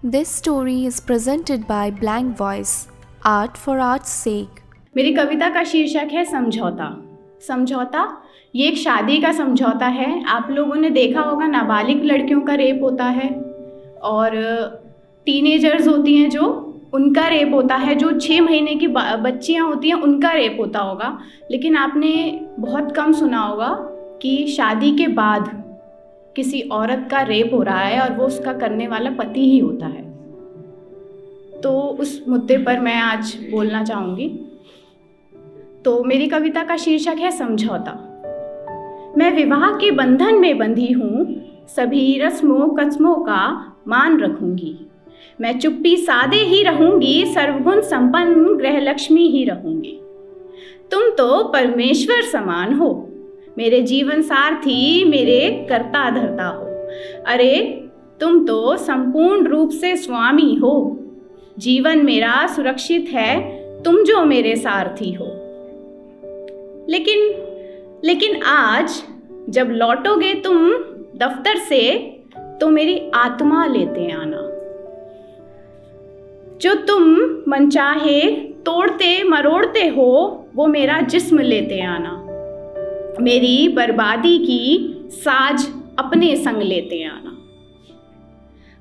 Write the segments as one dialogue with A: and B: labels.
A: This story is presented by Blank Voice, Art for Art's sake.
B: मेरी कविता का शीर्षक है समझौता। समझौता ये एक शादी का समझौता है। आप लोगों ने देखा होगा नाबालिग लड़कियों का रेप होता है और टीनेजर्स होती हैं जो उनका रेप होता है, जो 6 महीने की बच्चियां होती हैं उनका रेप होता होगा। लेकिन आपने बहुत कम सुना होगा कि शादी के बाद किसी औरत का रेप हो रहा है और वो उसका करने वाला पति ही होता है। तो उस मुद्दे पर मैं आज बोलना चाहूँगी। तो मेरी कविता का शीर्षक है समझौता। मैं विवाह के बंधन में बंधी हूँ, सभी रस्मों कस्मों का मान रखूँगी। मैं चुप्पी सादे ही रहूँगी, सर्वगुण संपन्न गृहलक्ष्मी ही रहूँगी। तुम तो परमेश्वर समान हो, मेरे जीवन सारथी, मेरे कर्ता धर्ता हो। अरे तुम तो संपूर्ण रूप से स्वामी हो, जीवन मेरा सुरक्षित है, तुम जो मेरे सारथी हो। लेकिन आज जब लौटोगे तुम दफ्तर से तो मेरी आत्मा लेते आना। जो तुम मनचाहे तोड़ते मरोड़ते हो वो मेरा जिस्म लेते आना। मेरी बर्बादी की साज अपने संग लेते आना।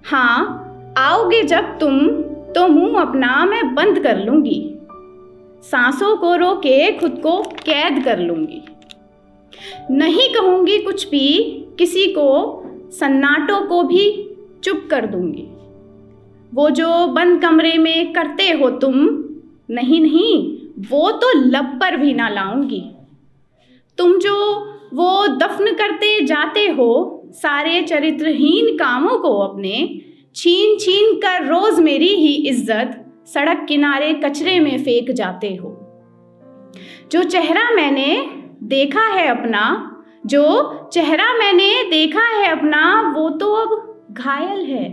B: हाँ, आओगे जब तुम तो मुंह अपना मैं बंद कर लूंगी, सांसों को रोके खुद को कैद कर लूंगी। नहीं कहूंगी कुछ भी किसी को, सन्नाटों को भी चुप कर दूंगी। वो जो बंद कमरे में करते हो तुम, नहीं वो तो लब पर भी ना लाऊंगी। तुम जो वो दफन करते जाते हो सारे चरित्रहीन कामों को अपने, छीन छीन कर रोज मेरी ही इज्जत सड़क किनारे कचरे में फेंक जाते हो। जो चेहरा मैंने देखा है अपना, जो चेहरा मैंने देखा है अपना, वो तो अब घायल है।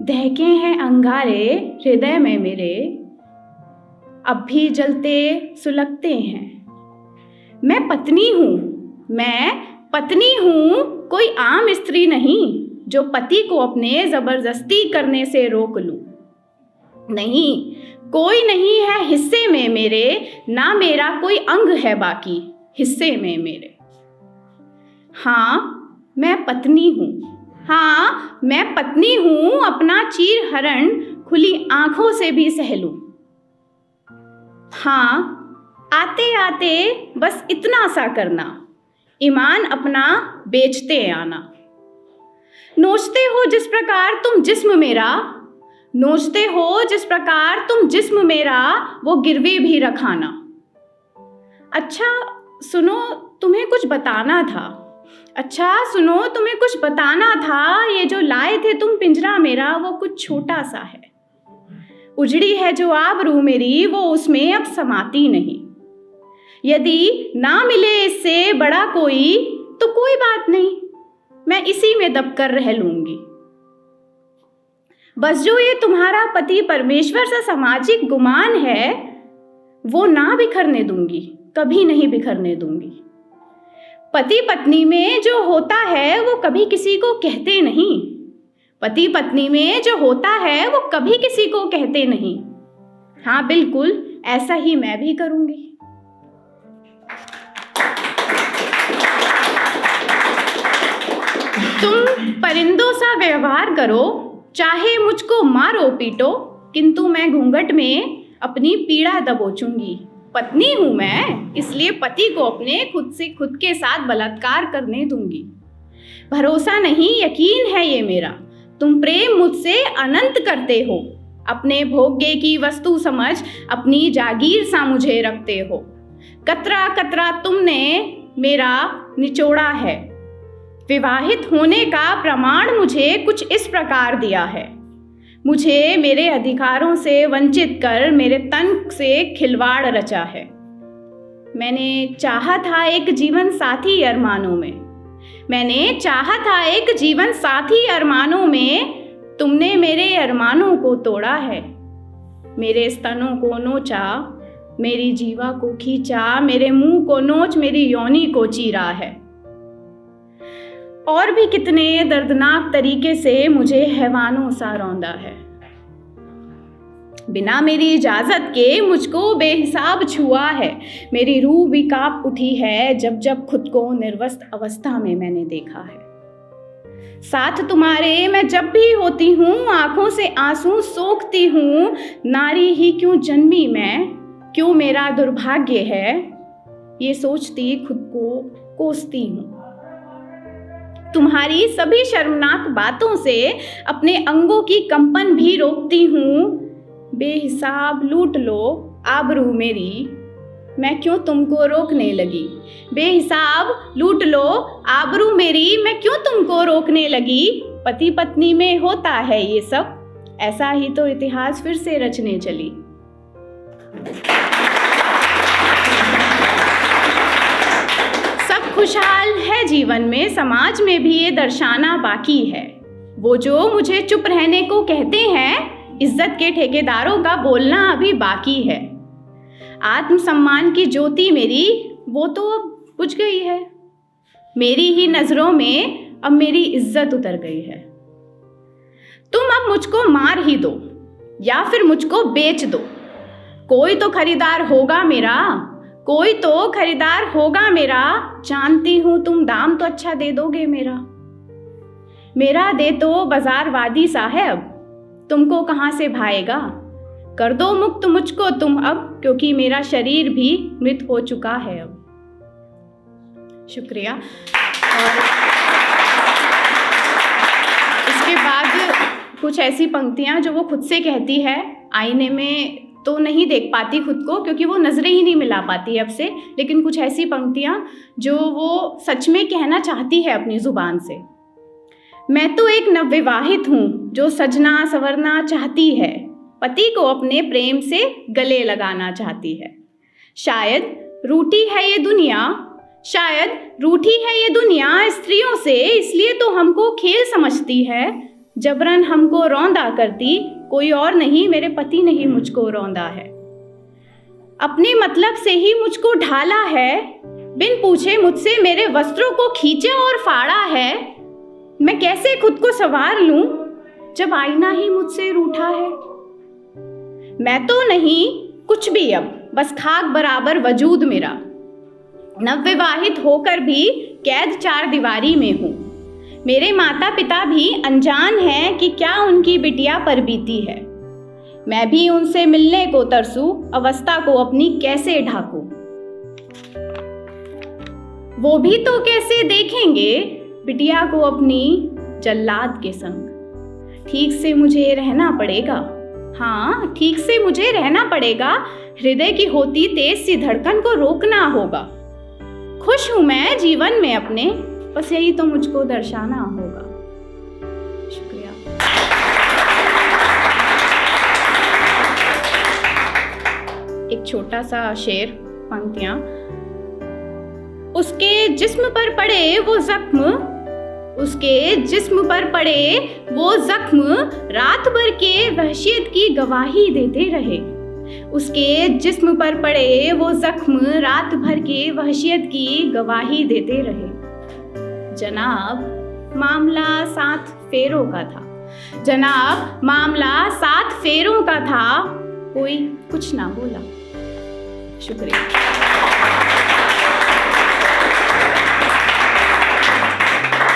B: दहके हैं अंगारे हृदय में मेरे, अब भी जलते सुलगते हैं। मैं पत्नी हूँ, कोई आम स्त्री नहीं जो पति को अपने जबरदस्ती करने से रोक लूं। नहीं, कोई नहीं है हिस्से में मेरे, ना मेरा कोई अंग है बाकी हिस्से में मेरे। हाँ, मैं पत्नी हूँ, अपना चीर हरण खुली आंखों से भी सह लूं। हाँ, आते आते बस इतना सा करना, ईमान अपना बेचते आना। नोचते हो जिस प्रकार तुम जिस्म मेरा, वो गिरवी भी रखाना। अच्छा सुनो तुम्हें कुछ बताना था, ये जो लाए थे तुम पिंजरा मेरा, वो कुछ छोटा सा है। उजड़ी है जो आबरू मेरी, वो उसमें अब समाती नहीं। यदि ना मिले इससे बड़ा कोई तो कोई बात नहीं, मैं इसी में दबकर रह लूंगी। बस जो ये तुम्हारा पति परमेश्वर सा सामाजिक गुमान है, वो ना बिखरने दूंगी, कभी नहीं बिखरने दूंगी। पति पत्नी में जो होता है वो कभी किसी को कहते नहीं। हाँ बिल्कुल, ऐसा ही मैं भी करूंगी। तुम परिंदों सा व्यवहार करो, चाहे मुझको मारो पीटो, किंतु मैं घूंघट में अपनी पीड़ा दबोचूंगी। पत्नी हूं मैं, इसलिए पति को अपने खुद के साथ बलात्कार करने दूंगी। भरोसा नहीं यकीन है ये मेरा, तुम प्रेम मुझसे अनंत करते हो। अपने भोग्य की वस्तु समझ अपनी जागीर सा मुझे रखते हो। कतरा कतरा तुमने मेरा निचोड़ा है, विवाहित होने का प्रमाण मुझे कुछ इस प्रकार दिया है। मुझे मेरे अधिकारों से वंचित कर मेरे तन से खिलवाड़ रचा है। मैंने चाहा था एक जीवन साथी अरमानों में, तुमने मेरे अरमानों को तोड़ा है। मेरे स्तनों को नोचा, मेरी जीवा को खींचा, मेरे मुंह को नोच मेरी योनि को चीरा है। और भी कितने दर्दनाक तरीके से मुझे हैवानों सा रौंदा है। बिना मेरी इजाज़त के मुझको बेहिसाब छुआ है। मेरी रूह भी कांप उठी है जब जब खुद को निर्वस्त्र अवस्था में मैंने देखा है। साथ तुम्हारे मैं जब भी होती हूँ आंखों से आंसू सोखती हूँ। नारी ही क्यों जन्मी मैं, क्यों मेरा दुर्भाग्य है, ये सोचती खुद को कोसती हूँ। तुम्हारी सभी शर्मनाक बातों से अपने अंगों की कंपन भी रोकती हूँ। बेहिसाब लूट लो आबरू मेरी, मैं क्यों तुमको रोकने लगी। बेहिसाब लूट लो आबरू मेरी, मैं क्यों तुमको रोकने लगी। पति पत्नी में होता है ये सब, ऐसा ही तो इतिहास फिर से रचने चली। सब खुशहाल है जीवन में, समाज में भी ये दर्शाना बाकी है। वो जो मुझे चुप रहने को कहते हैं, इज्जत के ठेकेदारों का बोलना अभी बाकी है। आत्मसम्मान की ज्योति मेरी वो तो अब बुझ गई है। मेरी ही नजरों में अब मेरी इज्जत उतर गई है। तुम अब मुझको मार ही दो या फिर मुझको बेच दो, कोई तो खरीदार होगा मेरा, कोई तो खरीदार होगा मेरा। जानती हूं तुम दाम तो अच्छा दे दोगे मेरा। मेरा दे तो बाजारवादी सा है अब, तुमको कहाँ से भाएगा। कर दो मुक्त मुझको तुम अब, क्योंकि मेरा शरीर भी मृत हो चुका है अब। शुक्रिया। और इसके बाद कुछ ऐसी पंक्तियाँ जो वो खुद से कहती है। आईने में तो नहीं देख पाती खुद को, क्योंकि वो नज़रें ही नहीं मिला पाती अब से, लेकिन कुछ ऐसी पंक्तियाँ जो वो सच में कहना चाहती है अपनी ज़ुबान से। मैं तो एक नवविवाहित हूँ जो सजना संवरना चाहती है, पति को अपने प्रेम से गले लगाना चाहती है। शायद रूठी है ये दुनिया, शायद रूठी है ये दुनिया स्त्रियों से, इसलिए तो हमको खेल समझती है। जबरन हमको रौंदा करती कोई और नहीं, मेरे पति ने ही मुझको रौंदा है। अपने मतलब से ही मुझको ढाला है, बिन पूछे मुझसे मेरे वस्त्रों को खींचा और फाड़ा है। मैं कैसे खुद को संवार लूं जब आईना ही मुझसे रूठा है। मैं तो नहीं कुछ भी अब, बस खाक बराबर वजूद मेरा। नवविवाहित होकर भी कैद चार दीवारी में हूँ। मेरे माता पिता भी अनजान हैं कि क्या उनकी बिटिया पर बीती है। मैं भी उनसे मिलने को तरसूं, अवस्था को अपनी कैसे ढाकूं। वो भी तो कैसे देखेंगे बिटिया को अपनी जल्लाद के संग। ठीक से मुझे रहना पड़ेगा, हाँ ठीक से मुझे रहना पड़ेगा। हृदय की होती तेज सी धड़कन को रोकना होगा। खुश हूं मैं जीवन में अपने, बस यही तो मुझको दर्शाना होगा। शुक्रिया। एक छोटा सा शेर, पंक्तियां। उसके जिस्म पर पड़े वो जख्म, उसके जिस्म पर पड़े वो जख्म, रात भर के वहशियत की गवाही देते रहे। उसके जिस्म पर पड़े वो जख्म, रात भर के वहशियत की गवाही देते रहे। जनाब मामला 7 फेरों का था, जनाब मामला 7 फेरों का था, कोई कुछ ना बोला। शुक्रिया।